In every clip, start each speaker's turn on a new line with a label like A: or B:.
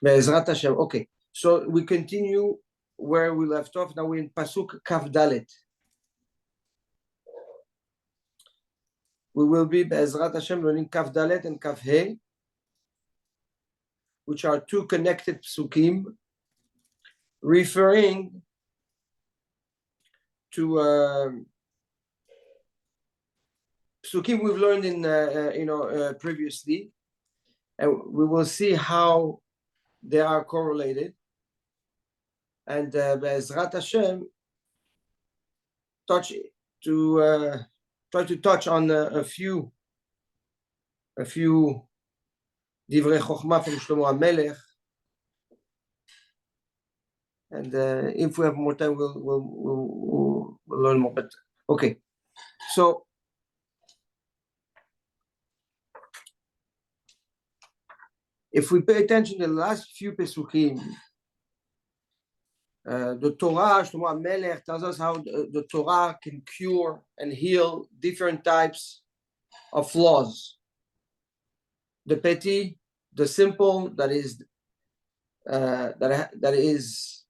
A: Be'ezrat Hashem. Okay, so we continue where we left off. Now we're in Pasuk Kaf Dalet. We will be Be'ezrat Hashem learning Kaf Dalet and Kaf He, which are two connected psukim, referring to psukim we've learned in previously, and we will see how they are correlated. And Be'ezrat Hashem, try to touch on a few divrei chokhmah from Shlomo HaMelech, and if we have more time, we'll learn more. But okay, so if we pay attention to the last few pesukim, the Torah, Shlomo HaMelech tells us how the Torah can cure and heal different types of flaws. The petty, the simple, that is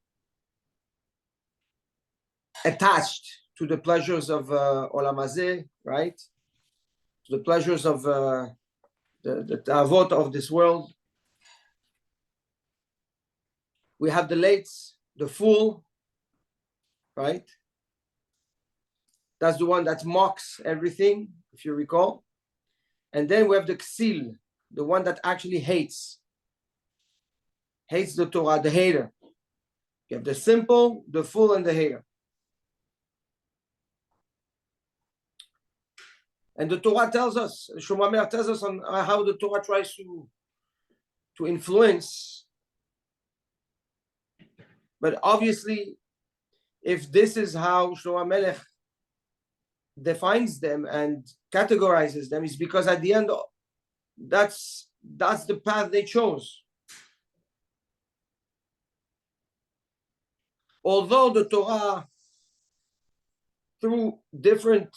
A: attached to the pleasures of Olam Hazeh, right? To the pleasures of the ta'avot of this world. We have the lates, the fool, right? That's the one that mocks everything, if you recall. And then we have the ksil, the one that actually hates the Torah, the hater. You have the simple, the fool, and the hater. And the Torah tells us, Shlomo HaMelech tells us on how the Torah tries to influence. But obviously, if this is how Shlomo HaMelech defines them and categorizes them, is because at the end, that's the path they chose. Although the Torah, through different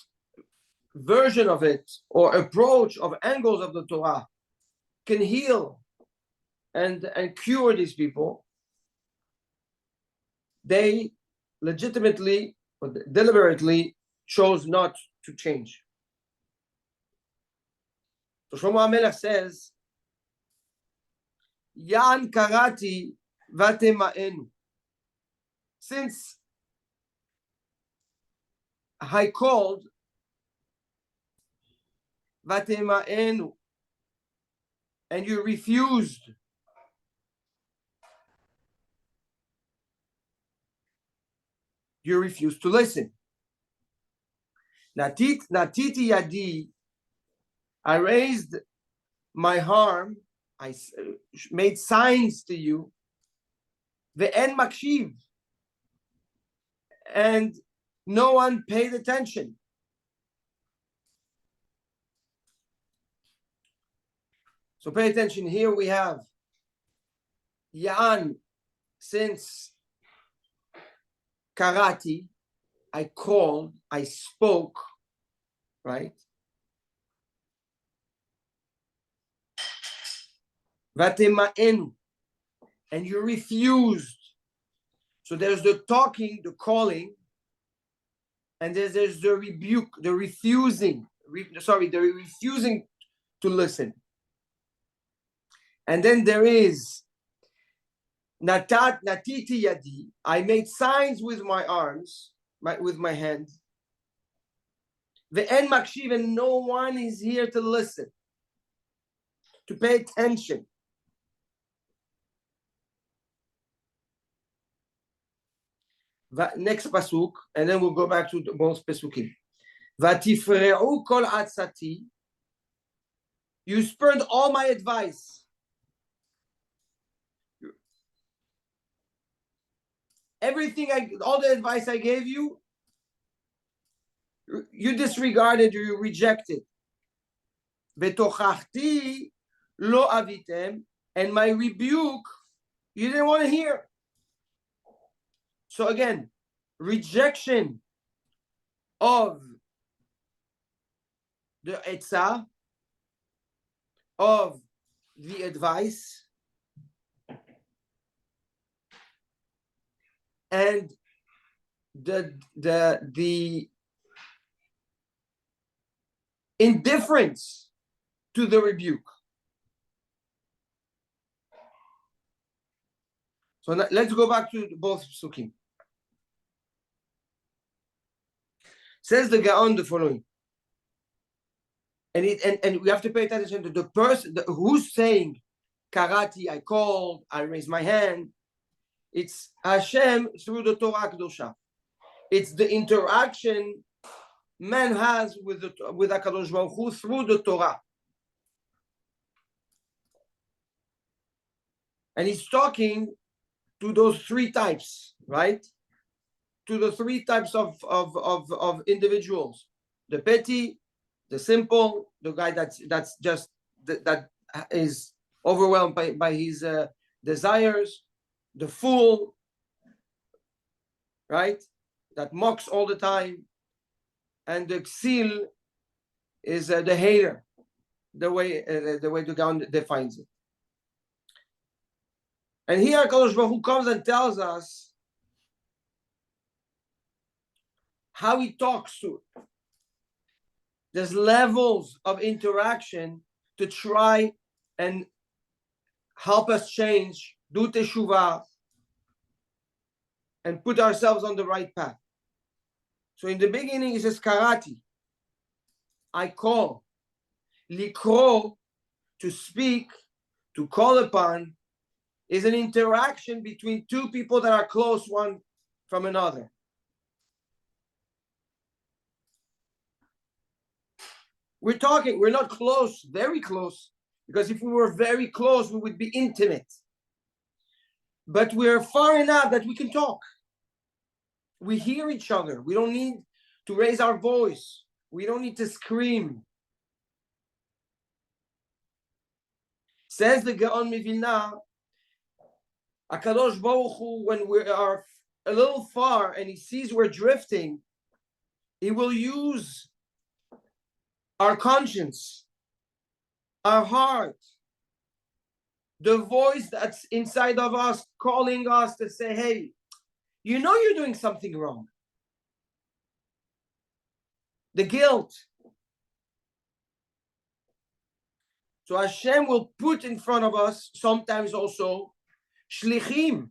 A: version of it or approach of angles of the Torah, can heal and cure these people, they legitimately or deliberately chose not to change. So Shlomo HaMelech says, Yan karati vatema'enu. Since I called, vatema'enu, and you refused, to listen. Natiti yadi, I raised my arm, I made signs to you, ve'en makshiv, and no one paid attention. So pay attention. Here we have Ya'an, since karati, I called, I spoke, right? Vatema'enu, and you refused. So there's the talking, the calling, and there's the rebuke, the refusing. The refusing to listen. And then there is natiti yadi, I made signs with my arms, with my hands. Ve'en makshiv, and no one is here to listen, to pay attention. Next pasuk, and then we'll go back to both pasukim. Vatifre'u kol atzati, you spurned all my advice. All the advice I gave you, you disregarded, you rejected. Vetochachti lo avitem, and my rebuke, you didn't want to hear. So again, rejection of the etzah, of the advice, and the indifference to the rebuke. So let's go back to both psukim. Says the Gaon the following, and we have to pay attention to the person who's saying, "Karati, I called, I raised my hand." It's Hashem through the Torah Kedosha. It's the interaction man has with HaKadosh Baruch Hu through the Torah. And he's talking to those three types, right? To the three types of individuals: the petty, the simple, the guy that's just that is overwhelmed by his desires, the fool, right? That mocks all the time, and the ksil is the hater, the way the Gaon defines it. And here HaKadosh Baruch Hu comes and tells us how he talks to it. There's levels of interaction to try and help us change, do teshuvah, and put ourselves on the right path. So in the beginning, he says, Karati, I call. Likro, to speak, to call upon, is an interaction between two people that are close one from another. We're not close, very close, because if we were very close, we would be intimate. But we're far enough that we can talk. We hear each other. We don't need to raise our voice. We don't need to scream. Says the Gaon Mivilna, HaKadosh Baruch Hu, when we are a little far and he sees we're drifting, he will use our conscience, our heart, the voice that's inside of us calling us to say, hey, you know you're doing something wrong. The guilt. So Hashem will put in front of us sometimes also shlichim.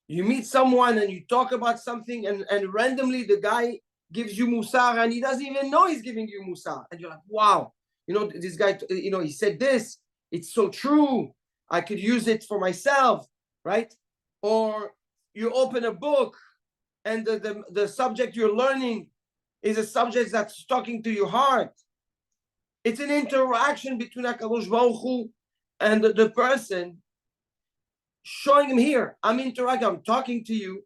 A: You meet someone and you talk about something and randomly the guy gives you musar and he doesn't even know he's giving you musar. And you're like, wow, this guy, he said this. It's so true. I could use it for myself, right? Or you open a book and the subject you're learning is a subject that's talking to your heart. It's an interaction between HaKadosh Baruch Hu and the person, showing him, here, I'm interacting, I'm talking to you,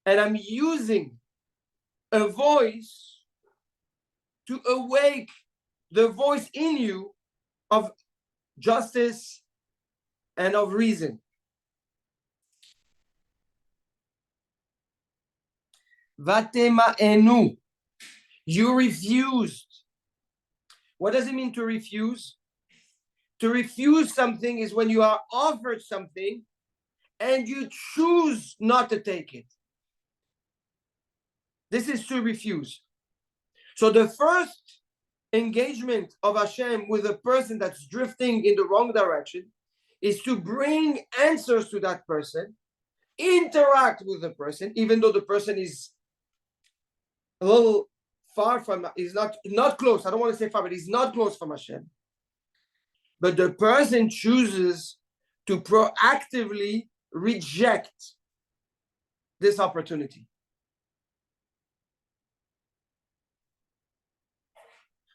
A: and I'm using a voice to awake the voice in you of justice and of reason. Vatema'enu, you refused. What does it mean to refuse? To refuse something is when you are offered something and you choose not to take it. This is to refuse. So the first engagement of Hashem with a person that's drifting in the wrong direction is to bring answers to that person, interact with the person, even though the person is a little far from, is not close. I don't want to say far, but he's not close from Hashem. But the person chooses to proactively reject this opportunity.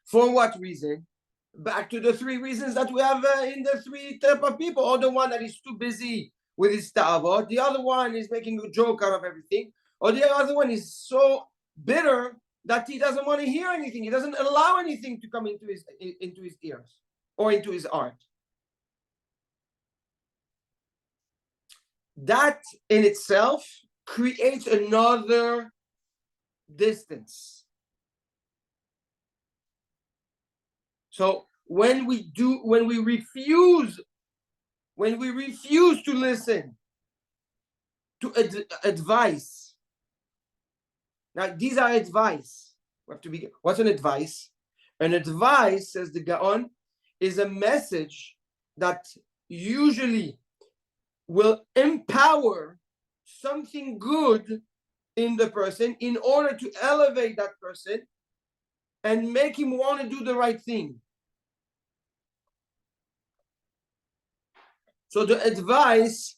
A: For what reason? Back to the three reasons that we have in the three type of people. Or the one that is too busy with his ta'avot. The other one is making a joke out of everything. Or the other one is so bitter that he doesn't want to hear anything. He doesn't allow anything to come into his ears or into his heart. That in itself creates another distance. So when we refuse to listen, to advise. Now, these are advice. We have to be. What's an advice? An advice, says the Gaon, is a message that usually will empower something good in the person in order to elevate that person and make him want to do the right thing. So the advice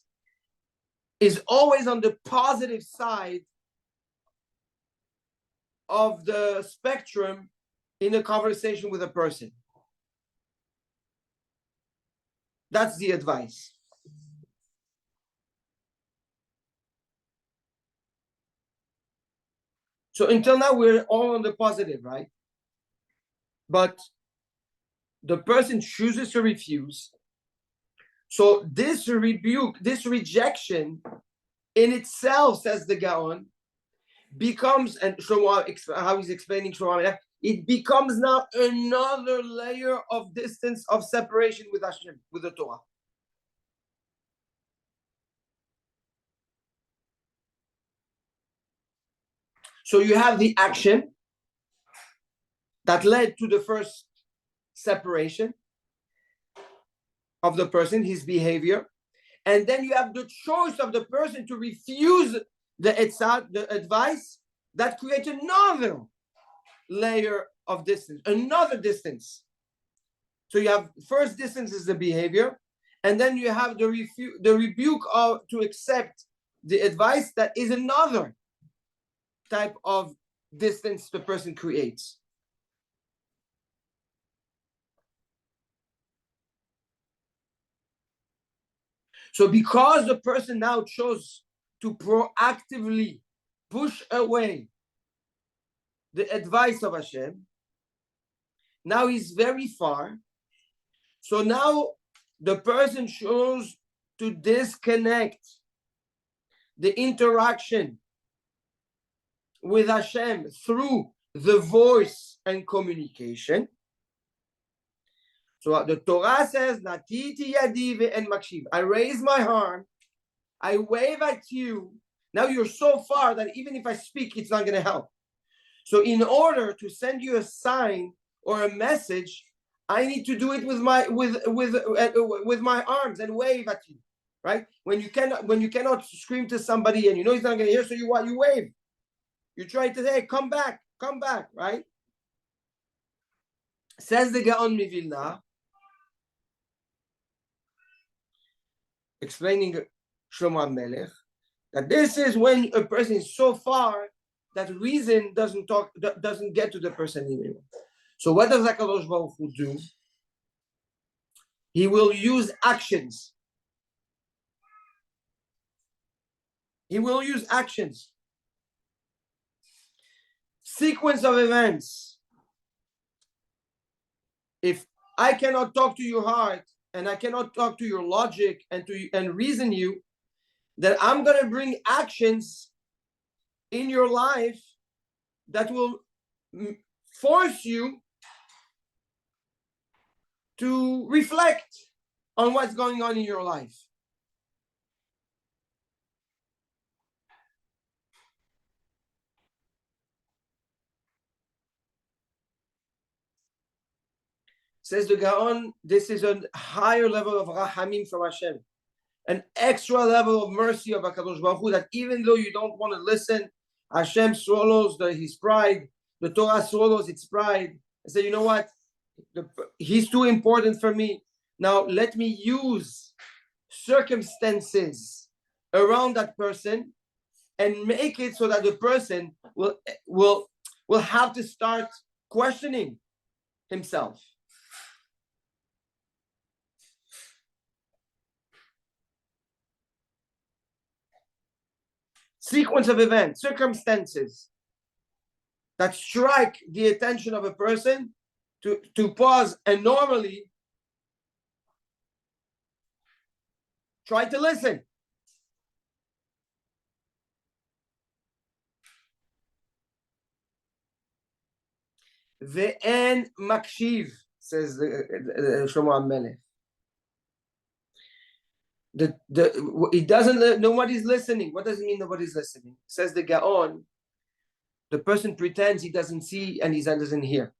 A: is always on the positive side of the spectrum in a conversation with a person. That's the advice. So until now, we're all on the positive, right? But the person chooses to refuse. So this rebuke, this rejection in itself, says the Gaon, becomes, and Shlomo, how he's explaining Shlomo, it becomes now another layer of distance, of separation with Hashem, with the Torah. So you have the action that led to the first separation of the person, his behavior. And then you have the choice of the person to refuse the etzah, the advice, that creates another layer of distance, another distance. So you have first distance is the behavior, and then you have the rebuke of to accept the advice, that is another type of distance the person creates. So because the person now chose to proactively push away the advice of Hashem, now he's very far. So now the person chose to disconnect the interaction with Hashem through the voice and communication. So the Torah says, Natiti yadi ve'en makshiv. I raise my arm, I wave at you. Now you're so far that even if I speak, it's not going to help. So in order to send you a sign or a message, I need to do it with my arms and wave at you, right? When you cannot scream to somebody and you know he's not going to hear, so you wave. You try to say, come back, right? Says the Gaon Mivilna, explaining Shlomo Melech, that this is when a person is so far that reason doesn't get to the person anymore. So what does HaKadosh Baruch Hu do? He will use actions. He will use actions. Sequence of events. If I cannot talk to your heart and I cannot talk to your logic and reason you, then I'm going to bring actions in your life that will force you to reflect on what's going on in your life. Says the Gaon, this is a higher level of rahamim from Hashem, an extra level of mercy of HaKadosh Baruch Hu, that even though you don't want to listen, Hashem swallows his pride, the Torah swallows its pride, and say, you know what, he's too important for me. Now let me use circumstances around that person and make it so that the person will have to start questioning himself. Sequence of events, circumstances that strike the attention of a person to pause and normally try to listen. Ve'en makshiv, says Shlomo HaMelech. It doesn't, nobody's listening. What does it mean nobody's listening? Says the Gaon, the person pretends he doesn't see and he doesn't hear.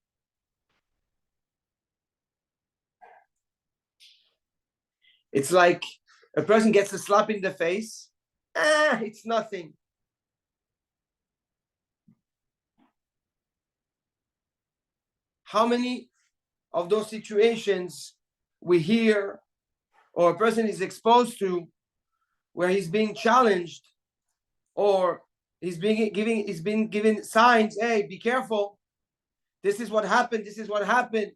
A: It's like a person gets a slap in the face. It's nothing. How many of those situations we hear or a person is exposed to where he's being challenged or he's being given signs, hey, be careful. This is what happened. This is what happened.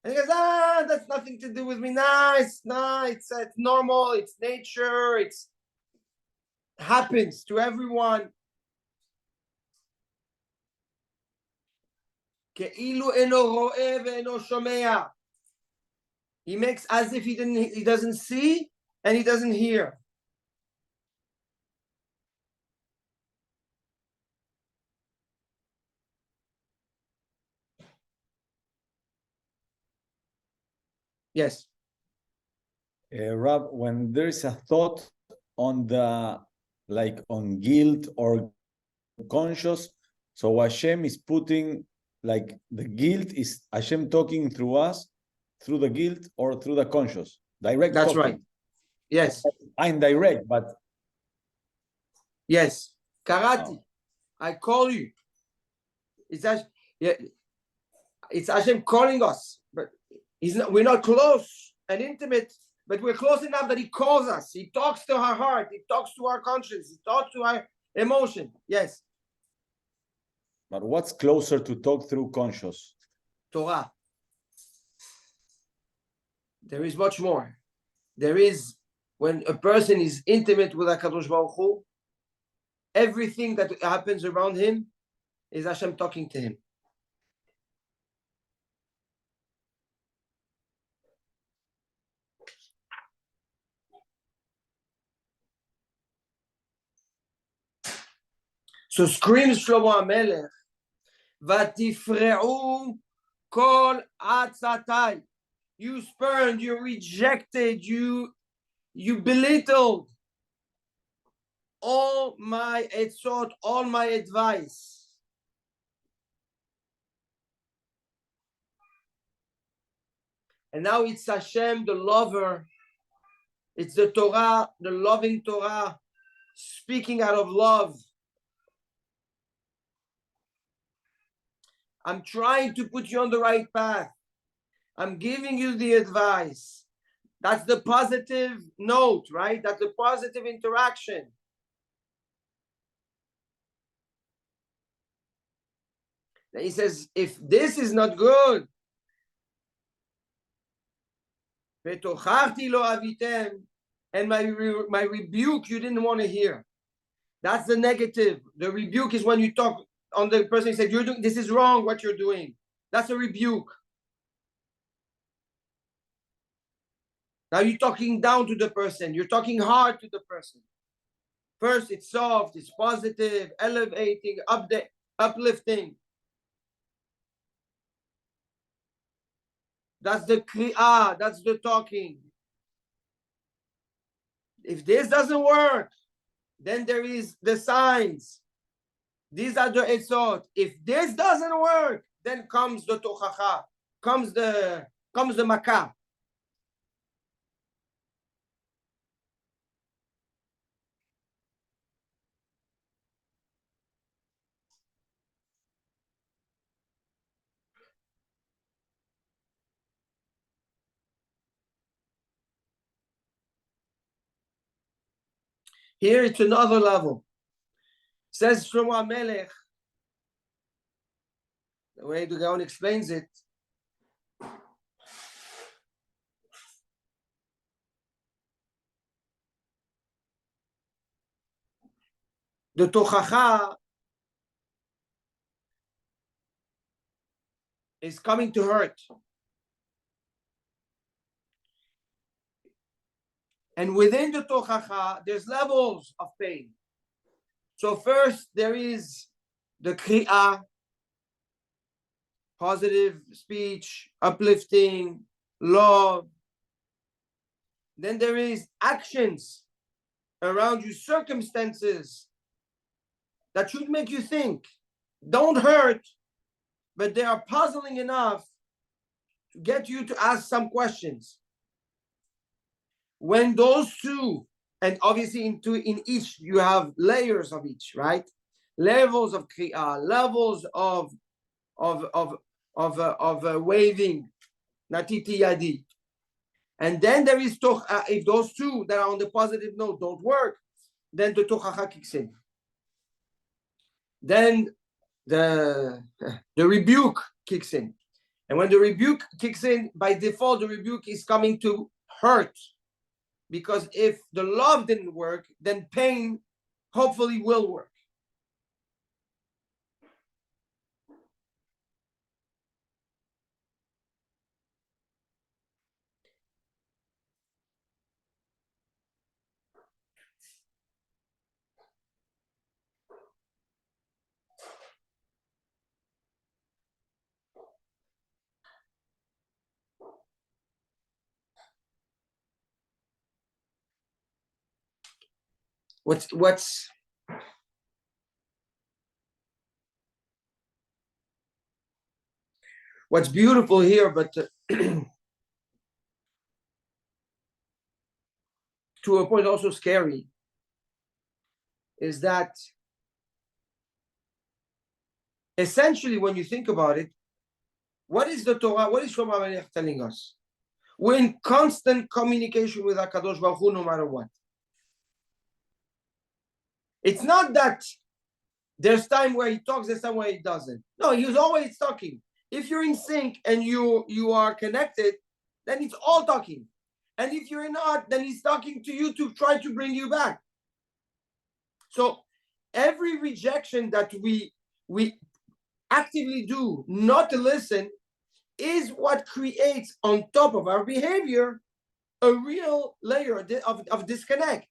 A: And he goes, that's nothing to do with me. It's normal. It's nature. It happens to everyone. He makes as if he doesn't see and he doesn't hear. Yes.
B: Rab, when there is a thought on on guilt or conscious, so Hashem is putting, like, the guilt is Hashem talking through us, through the guilt or through the conscious. Direct
A: That's
B: talking.
A: right. Yes.
B: Indirect, but
A: yes. Karati. I call you. It's Hashem calling us, but we're not close and intimate, but we're close enough that he calls us. He talks to our heart. He talks to our conscience. He talks to our emotion. Yes.
B: But what's closer to talk through conscious?
A: Torah. There is much more. There is, when a person is intimate with HaKadosh Baruch Hu, everything that happens around him is Hashem talking to him. So screams Shlomo HaMelech, Vatifre'u kol atzatai. You spurned, you rejected, you belittled all my etzot, all my advice. And now it's Hashem, the lover. It's the Torah, the loving Torah, speaking out of love. I'm trying to put you on the right path. I'm giving you the advice. That's the positive note, right? That's the positive interaction. Then he says, if this is not good, and my rebuke you didn't want to hear. That's the negative. The rebuke is when you talk on the person who said, this is wrong what you're doing. That's a rebuke. Now you're talking down to the person. You're talking hard to the person. First, it's soft, it's positive, elevating, uplifting. That's the kri'ah, that's the talking. If this doesn't work, then there is the signs. These are the etzot. If this doesn't work, then comes the tochacha, comes the makah. Here it's another level. Says Shlomo HaMelech, the way the Gaon explains it, the tochacha is coming to hurt. And within the tochacha, there's levels of pain. So first, there is the kri'ah, positive speech, uplifting, love. Then there is actions around you, circumstances that should make you think, don't hurt, but they are puzzling enough to get you to ask some questions. When those two, and obviously in each you have layers of each, right? Levels of kri'ah, levels of waving, natiti yadi. And then there is if those two that are on the positive note don't work, then the tochacha kicks in. Then the rebuke kicks in. And when the rebuke kicks in, by default, the rebuke is coming to hurt. Because if the love didn't work, then pain hopefully will work. What's beautiful here, but to a point also scary, is that essentially when you think about it, what is the Torah, what is Shlomo HaMelech telling us? We're in constant communication with HaKadosh Baruch Hu no matter what. It's not that there's time where he talks, there's time where he doesn't. No, he's always talking. If you're in sync and you are connected, then it's all talking. And if you're not, then he's talking to you to try to bring you back. So every rejection that we actively do not to listen is what creates on top of our behavior a real layer of disconnect.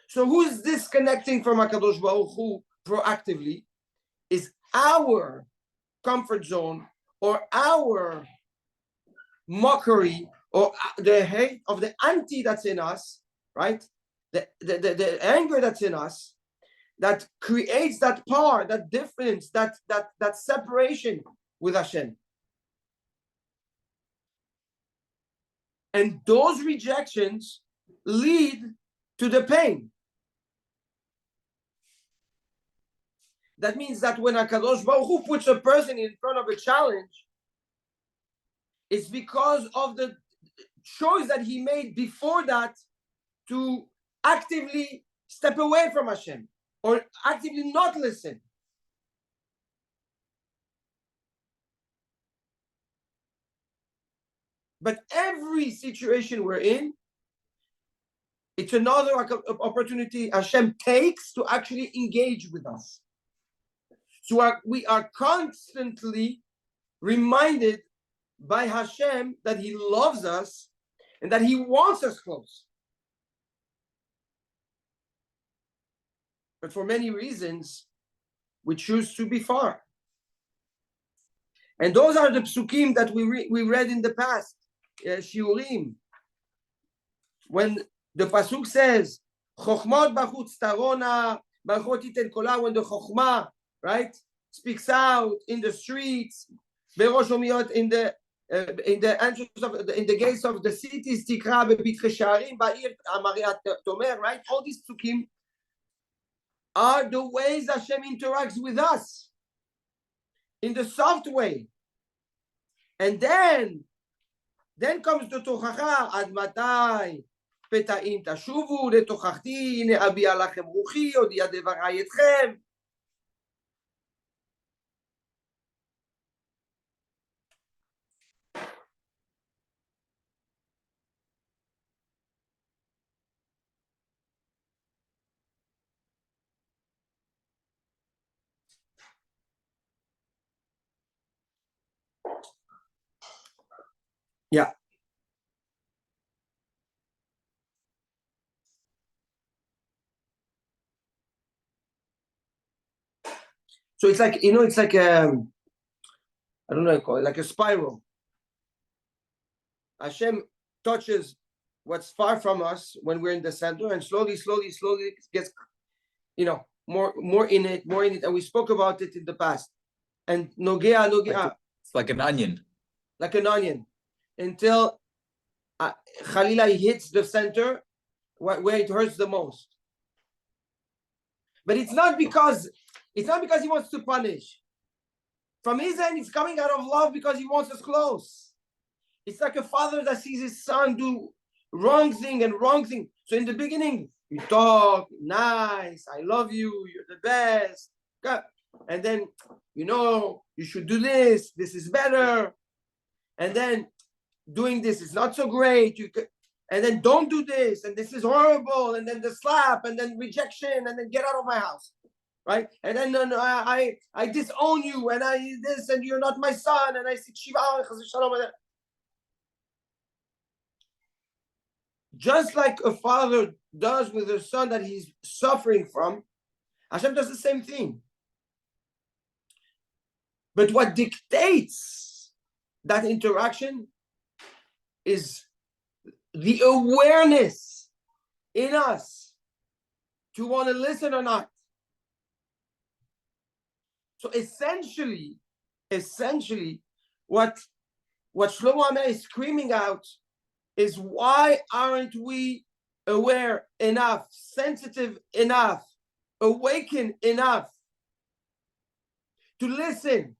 A: So who's disconnecting from HaKadosh Baruch Hu proactively is our comfort zone or our mockery or the hate of the anti that's in us, right? The anger that's in us that creates that power, that difference, that separation with Hashem. And those rejections lead to the pain. That means that when HaKadosh Baruch Hu puts a person in front of a challenge, it's because of the choice that he made before that to actively step away from Hashem or actively not listen. But every situation we're in, it's another opportunity Hashem takes to actually engage with us. So we are constantly reminded by Hashem that He loves us and that He wants us close. But for many reasons, we choose to be far. And those are the psukim that we read in the past, shiurim. When the pasuk says, "Chochmot bachutz tarona, bachot iten kola," when the chochmah, right, speaks out in the streets, berosh omiot in the entrance in the gates of the cities, tikra bebitre sharim, ba'ir amariat tomer, right? All these psukim are the ways Hashem interacts with us in the soft way. And then comes the tochacha, ad matai peta'im tashuvu letochachti, hine abi'a lachem ruchi, odi'a devarai etchem. Yeah. So it's like, it's like I don't know how to call it, like a spiral. Hashem touches what's far from us when we're in the center, and slowly it gets, more in it, and we spoke about it in the past. And nogea,
C: It's like an onion.
A: Until Khalila hits the center where it hurts the most. But it's not because he wants to punish. From his end, it's coming out of love because he wants us close. It's like a father that sees his son do wrong thing. So in the beginning, you talk nice, I love you, you're the best. And then, you should do this is better. And then doing this is not so great. And then don't do this, and this is horrible. And then the slap, and then rejection, and then get out of my house. Right? And then I disown you, and I this, and you're not my son, and I say Shiva. Just like a father does with a son that he's suffering from, Hashem does the same thing. But what dictates that interaction is the awareness in us to want to listen or not. So essentially, what Shlomo Amelech is screaming out is, why aren't we aware enough, sensitive enough, awakened enough to listen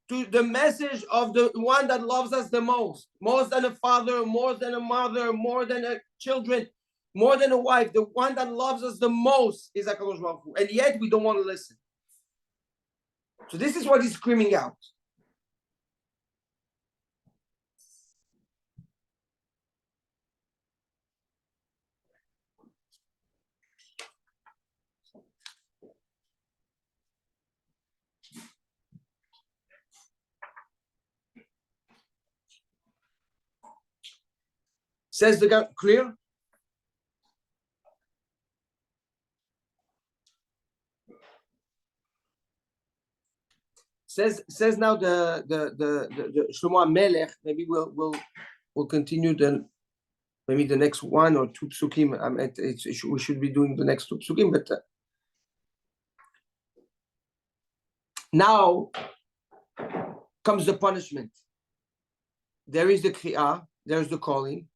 A: to the message of the one that loves us the most, more than a father, more than a mother, more than a children, more than a wife. The one that loves us the most is HaKadosh Baruch Hu, and yet we don't want to listen. So this is what he's screaming out. Says the guy, clear? Says now the Shlomo Amelech. Maybe we'll continue maybe the next one or two psukim. We should be doing the next two psukim, but now comes the punishment. There is the kriyah, there's the calling,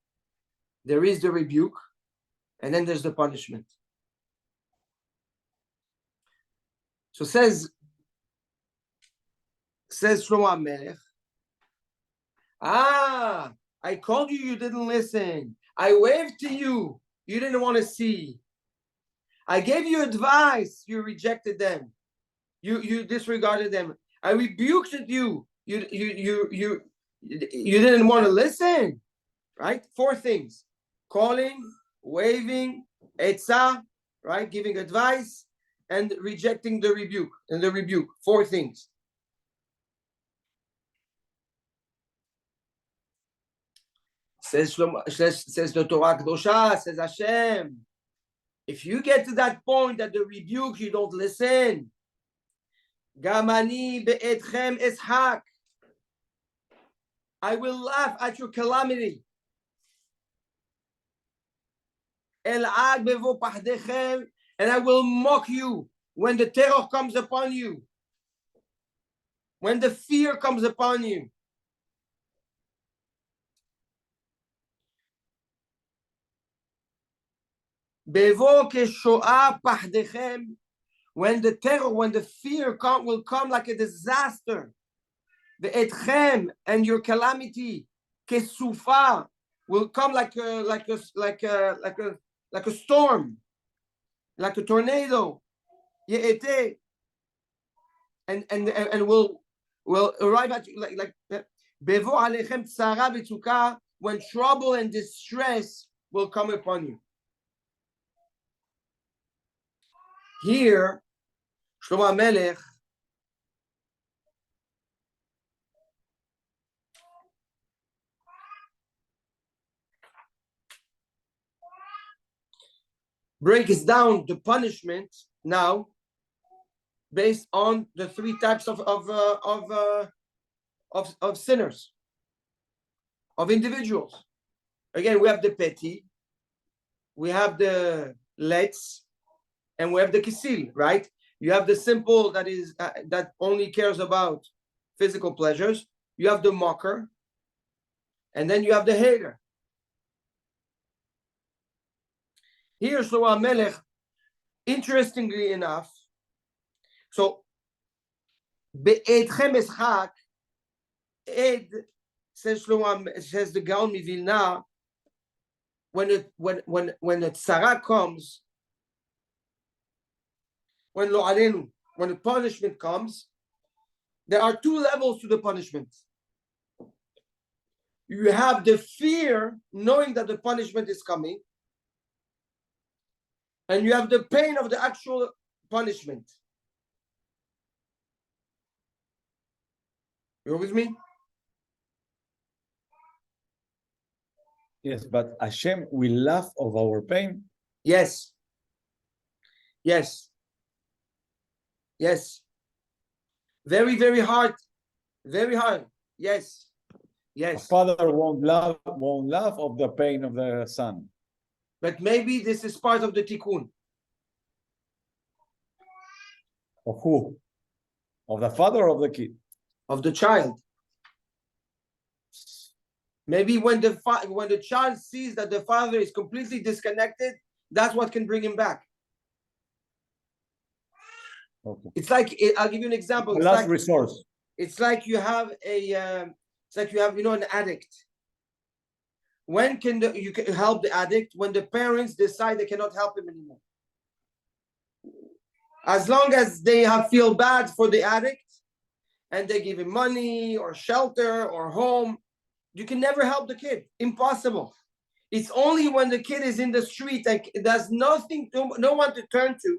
A: there is the rebuke, and then there's the punishment. So says Shlomo Amelech, I called you, you didn't listen. I waved to you, you didn't want to see. I gave you advice, you rejected them. You disregarded them. I rebuked you. You didn't want to listen. Right? 4 things: calling, waving, etzah, right? Giving advice, and rejecting the rebuke. 4 things. Says the Torah Kedosha, says Hashem, if you get to that point that the rebuke, you don't listen. Gamani be'etchem eshak. I will laugh at your calamity. El'ag bevo pahdechem, and I will mock you when the terror comes upon you, when the fear comes upon you. Bevo keshoah pahdechem, when the terror, when the fear will come like a disaster. The etchem, and your calamity, kesufa, will come like a storm, like a tornado. Ye'ete, and will arrive at you like bevo alechem tzara v'tzuka, when trouble and distress will come upon you. Here, Shlomo Amelech breaks down the punishment now based on the 3 types of sinners, of individuals. Again, we have the petty, we have the let's, and we have the kisil, right? You have the simple that is that only cares about physical pleasures. You have the mocker, and then you have the hater. Here, Shlomo Melech, interestingly enough, so be'etchem eschak, ed, says the Gaon Mivilna, when the tzara comes, when lo alenu, when the punishment comes, there are two levels to the punishment. You have the fear, knowing that the punishment is coming, and you have the pain of the actual punishment. You're with me?
B: Yes, but Hashem will laugh of our pain.
A: Yes. Yes. Yes. Very, very hard. Very hard. Yes.
B: A
A: Yes.
B: father won't laugh of the pain of the son.
A: But maybe this is part of the tikkun.
B: Of who? Of the father or of the kid?
A: Of the child. Maybe when the child sees that the father is completely disconnected, that's what can bring him back.
B: Okay.
A: It's like, I'll give you an example.
B: The
A: It's
B: last
A: like,
B: resource.
A: it's like you have it's like you have, an addict. When can you can help the addict? When the parents decide they cannot help him anymore. As long as they feel bad for the addict and they give him money or shelter or home, you can never help the kid. Impossible. It's only when the kid is in the street and there's nothing, no one to turn to,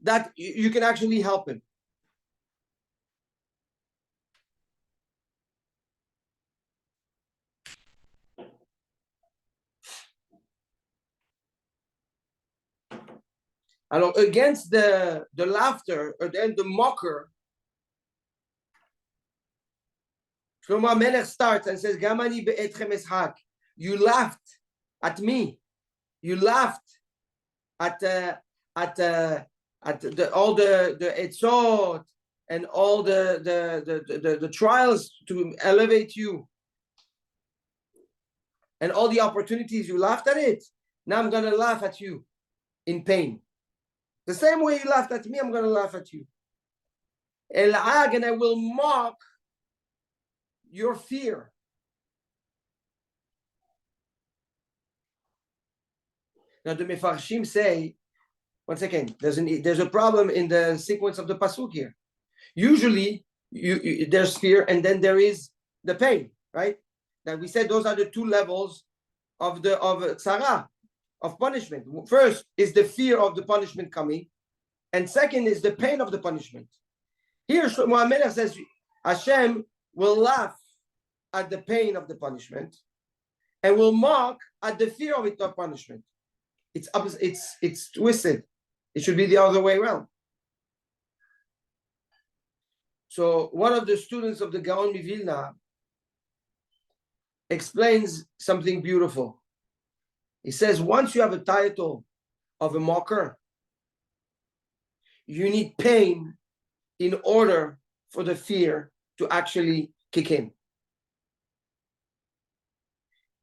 A: that you can actually help him. Alors, against the laughter or then the mocker, Shlomo Melech starts and says, Gamani be'etchem eschak. You laughed at me. You laughed at all the etzot and all the trials to elevate you and all the opportunities. You laughed at it. Now I'm going to laugh at you in pain. The same way you laughed at me, I'm going to laugh at you. El'ag, and I will mock your fear. Now the Mefarshim say, once again, there's a problem in the sequence of the pasuk here. Usually, there's fear, and then there is the pain, right? That we said those are the two levels of tzara, of punishment. First is the fear of the punishment coming, and second is the pain of the punishment. Here, Shlomo Melech says Hashem will laugh at the pain of the punishment and will mock at the fear of the punishment. It's twisted. It should be the other way around. So one of the students of the Gaon Mivilna explains something beautiful. He says, once you have a title of a mocker, you need pain in order for the fear to actually kick in.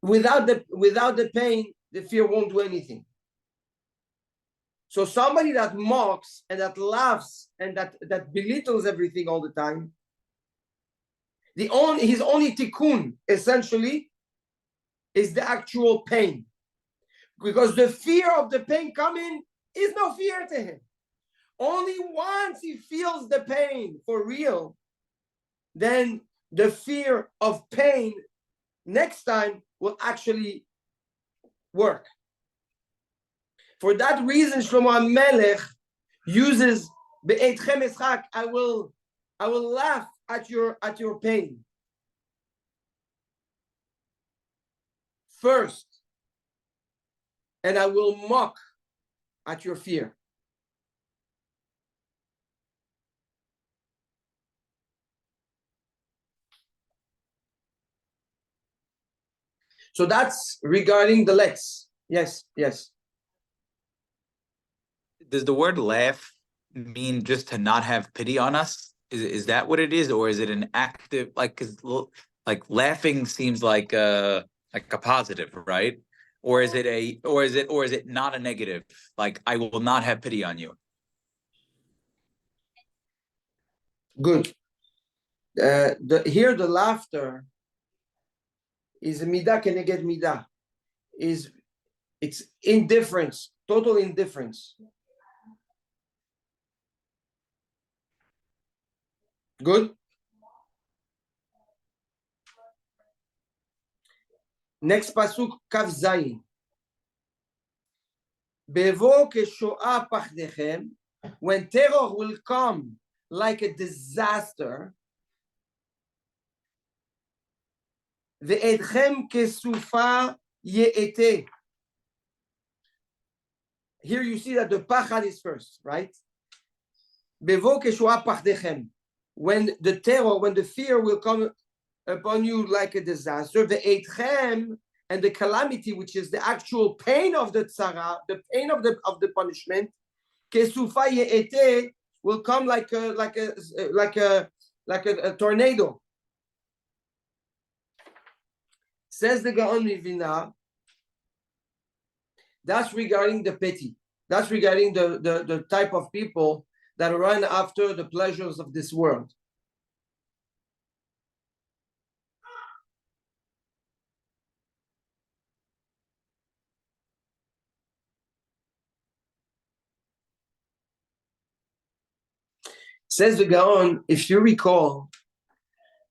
A: Without the pain, the fear won't do anything. So somebody that mocks and that laughs and that belittles everything all the time, his only tikkun essentially is the actual pain, because the fear of the pain coming is no fear to him. Only once he feels the pain for real, then the fear of pain next time will actually work. For that reason, Shlomo Melech uses be'etchem eschak. I will laugh at your pain first, and I will mock at your fear. So that's regarding the let's. Yes, yes.
C: Does the word laugh mean just to not have pity on us? Is that what it is, or is it an active, like, cause like laughing seems like a positive, right? Or is it not a negative? Like, I will not have pity on you.
A: Good. Here the laughter is midah keneged midah. It's indifference, total indifference. Good. Next pasuk kaf zayin. Bevo keshoah pachdechem, when terror will come like a disaster, ve'edchem kesufa ye'ete. Here you see that the pachad is first, right? Bevo keshoah pachdechem, when the terror, when the fear will come upon you like a disaster, ve'edchem, and the calamity, which is the actual pain of the tzara, the pain of the punishment, kesufa ye'ete, will come like a tornado. Says the Gaon Mivina, that's regarding the petty. That's regarding the type of people that run after the pleasures of this world. Says the Gaon, if you recall,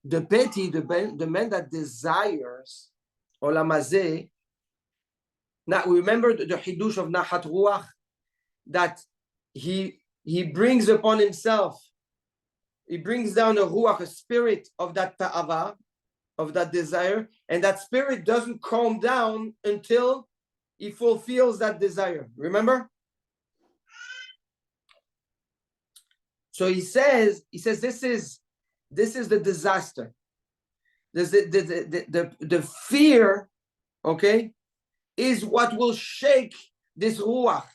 A: the petty, the man that desires Olam Hazeh. Now remember the Hidush of Nahat Ruach, that he brings upon himself, he brings down a Ruach, a spirit of that ta'ava, of that desire, and that spirit doesn't calm down until he fulfills that desire. Remember? So he says this is the disaster. The fear, okay, is what will shake this ruach.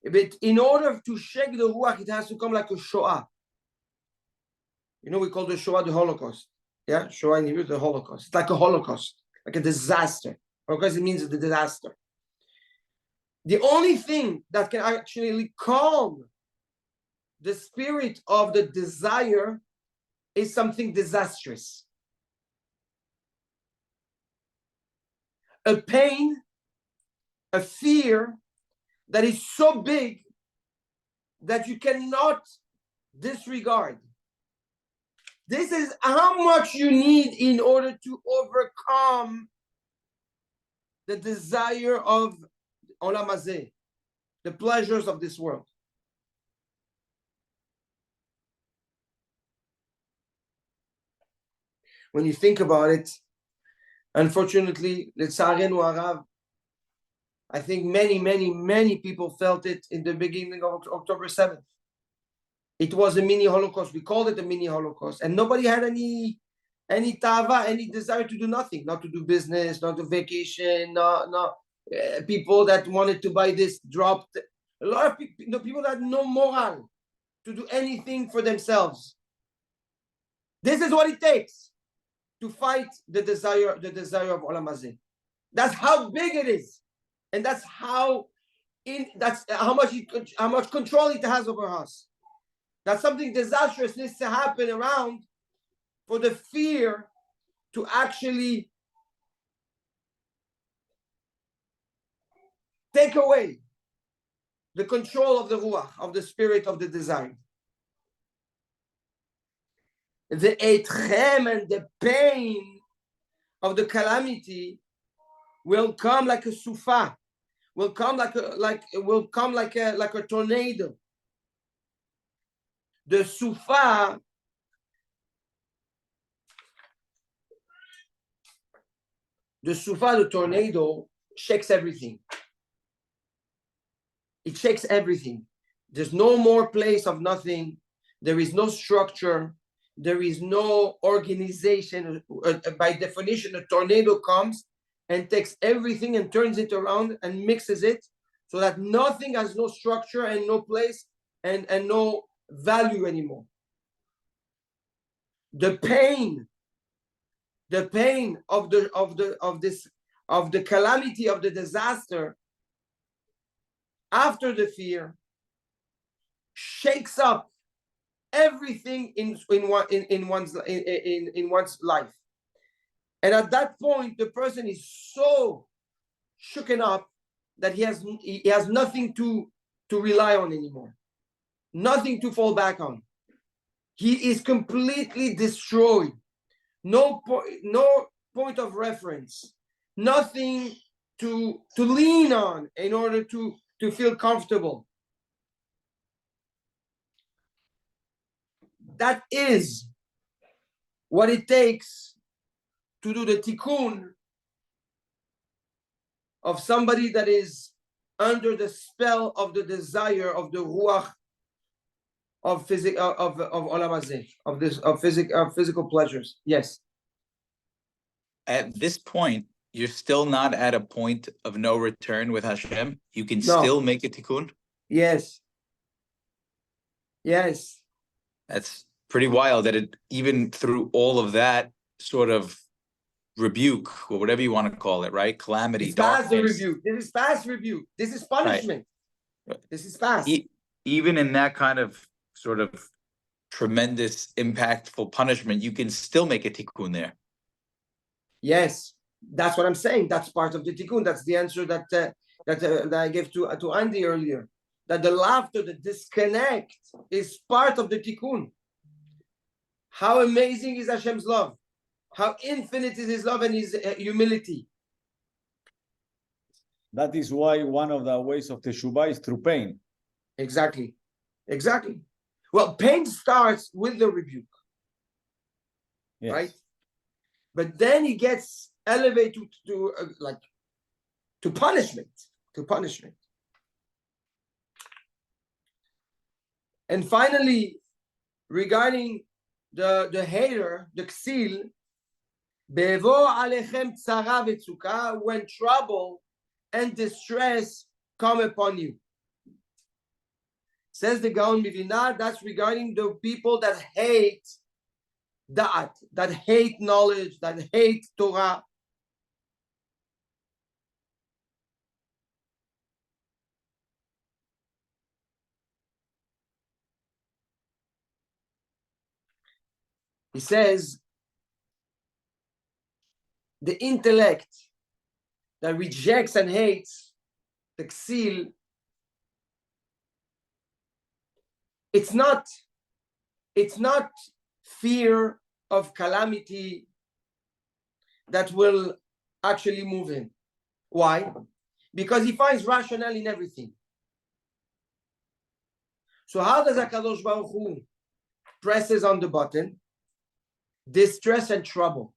A: But in order to shake the ruach, it has to come like a shoah. You know, we call the shoah the Holocaust. Yeah, shoah in Hebrew is the Holocaust. It's like a Holocaust, like a disaster. Because it means the disaster. The only thing that can actually calm the spirit of the desire is something disastrous. A pain, a fear that is so big that you cannot disregard. This is how much you need in order to overcome the desire of Olam Hazeh, the pleasures of this world. When you think about it, unfortunately, letzarenu harav, I think many people felt it in the beginning of October 7th. It was a mini Holocaust. We called it a mini Holocaust, and nobody had any tava, any desire to do nothing, not to do business, not to vacation, people that wanted to buy this dropped. A lot of people, people that had no moral to do anything for themselves. This is what it takes to fight the desire of Olam Hazeh. That's how big it is, and that's how much control it has over us. That something disastrous needs to happen around for the fear to actually take away the control of the ruach, of the spirit of the desire. The etchem and the pain of the calamity will come like a sufa, will come like a tornado. The sufa, the tornado, shakes everything. It shakes everything. There's no more place of nothing. There is no structure. there is no organization. By definition, a tornado comes and takes everything and turns it around and mixes it so that nothing has no structure and no place and no value anymore. The pain of the calamity, of the disaster after the fear shakes up everything in one's life. And at that point, the person is so shooken up that he has nothing to rely on anymore, nothing to fall back on. He is completely destroyed. No point of reference, nothing to lean on in order to feel comfortable. That is what it takes to do the tikkun of somebody that is under the spell of the desire of the ruach of olam hazeh, of physical pleasures. Yes.
C: At this point, you're still not at a point of no return with Hashem. You can
A: No.
C: still make a tikkun.
A: Yes. Yes.
C: That's pretty wild that it, even through all of that sort of rebuke or whatever you want to call it, right? Calamity,
A: It's past the
C: darkness.
A: rebuke. This is past rebuke. This is punishment.
C: Right.
A: This is past.
C: Even in that kind of sort of tremendous, impactful punishment, you can still make a tikkun there.
A: Yes, that's what I'm saying. That's part of the tikkun. That's the answer that I gave to Andy earlier. That the laughter, the disconnect, is part of the tikkun. How amazing is Hashem's love? How infinite is His love and His humility?
B: That is why one of the ways of teshuvah is through pain.
A: Exactly. Exactly. Well, pain starts with the rebuke,
B: Yes.
A: right? But then he gets elevated to punishment, And finally, regarding the hater, the ksil, bevo alechem tzara v'tzuka, when trouble and distress come upon you. Says the Gaon Mivilna, that's regarding the people that hate da'at, that hate knowledge, that hate Torah. He says, the intellect that rejects and hates the ksil, it's not fear of calamity that will actually move him. Why? Because he finds rationale in everything. So how does HaKadosh Baruch Hu presses on the button? Distress and trouble.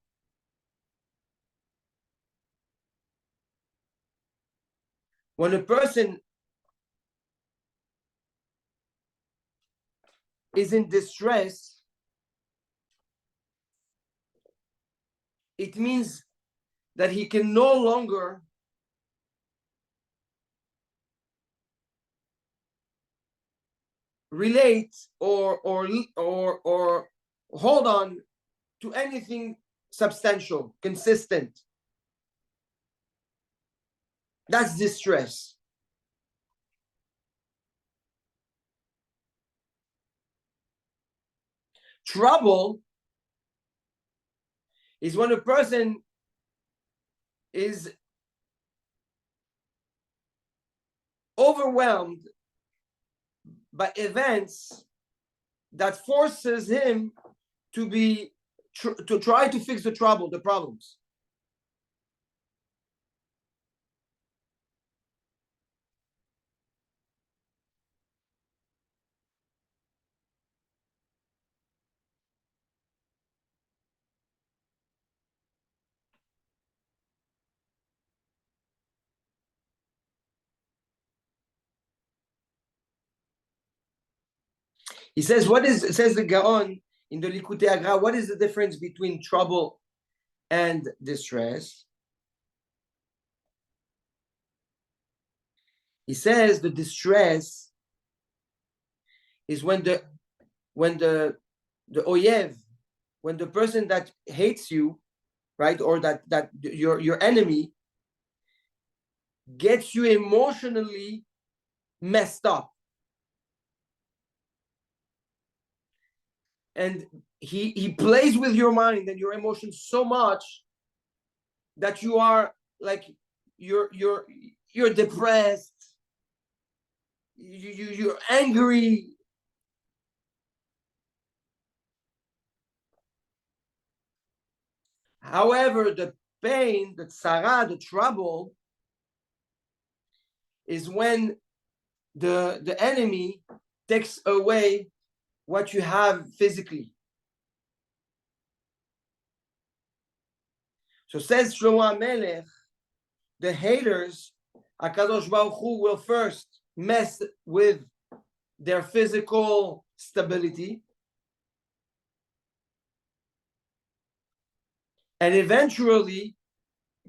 A: When a person is in distress, it means that he can no longer relate or hold on to anything substantial, consistent. That's distress. Trouble is when a person is overwhelmed by events that forces him to try to fix the problems. He says, says the Gaon, in the Likutei Agra, what is the difference between trouble and distress? He says the distress is when the oyev, when the person that hates you, right, or that your enemy gets you emotionally messed up. And he plays with your mind and your emotions so much that you are like you're depressed, you're angry. However, the pain, the tzara, the trouble, is when the enemy takes away what you have physically. So says Shlomo HaMelech, the haters, HaKadosh Baruch Hu will first mess with their physical stability, and eventually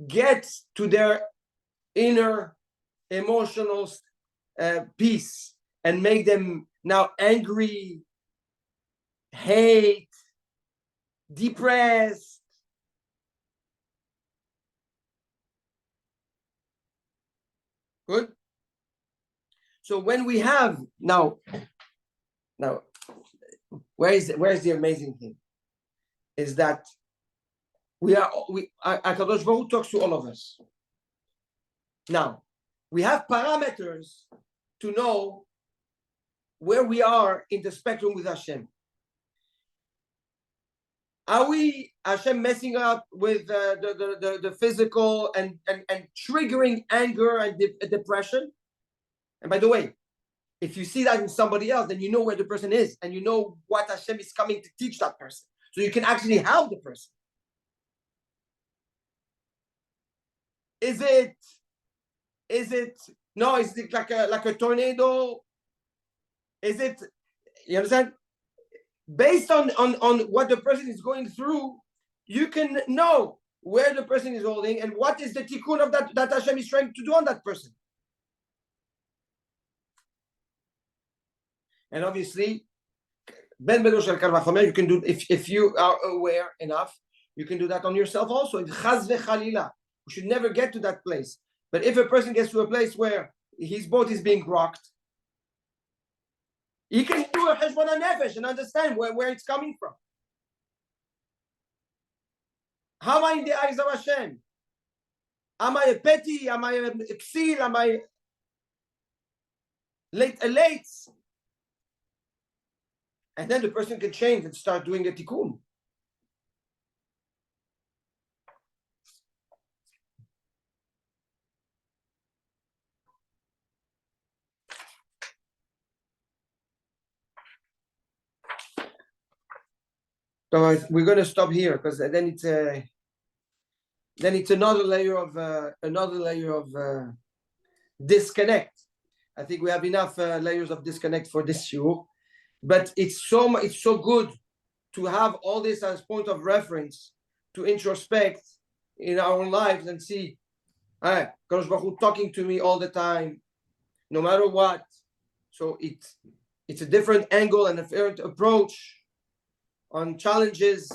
A: get to their inner emotional peace and make them now angry, hate, depressed. Good. So when we have now, where's the amazing thing? Is that HaKadosh Baruch Hu talks to all of us. Now, we have parameters to know where we are in the spectrum with Hashem. Are we, Hashem, messing up with the physical and triggering anger and depression? And by the way, if you see that in somebody else, then you know where the person is and you know what Hashem is coming to teach that person. So you can actually help the person. Is it like a tornado? Is it, you understand? Based on what the person is going through, you can know where the person is holding and what is the tikkun of that Hashem is trying to do on that person. And obviously, Ben Bedosh Al Kal Vachomer, you can do, if you are aware enough, you can do that on yourself also. Chaz v'chalila. We should never get to that place. But if a person gets to a place where his boat is being rocked, he can do a cheshbon nefesh and understand where it's coming from. How am I in the eyes of Hashem? Am I a petty? Am I a ksil? Am I late? And then the person can change and start doing a tikkun. So we're going to stop here because then it's another layer of disconnect. I think we have enough layers of disconnect for this shiur, but it's so good to have all this as point of reference to introspect in our own lives and see, Kadosh Baruch Hu talking to me all the time, no matter what. So it's a different angle and a different approach on challenges,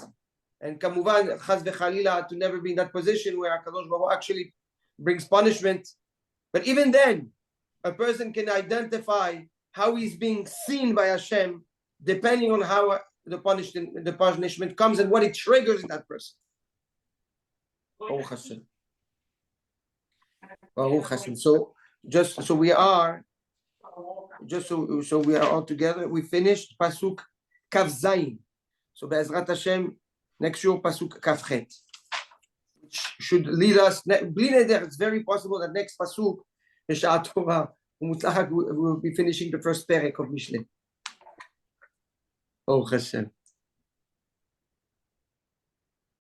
A: and kamuvan chaz v'chalila to never be in that position where HaKadosh Baruch Hu actually brings punishment. But even then, a person can identify how he's being seen by Hashem depending on how the punishment comes and what it triggers in that person. Baruch Hashem. Baruch Hashem. So we are all together. We finished pasuk Kaf Zayin. So Be'ezrat Hashem, next year pasuk Kaf Chet, which should lead us. It's very possible that next pasuk, B'Sha'at Torah U'Mutzlachat, we will be finishing the first perek of Mishlei. Oh Hashem.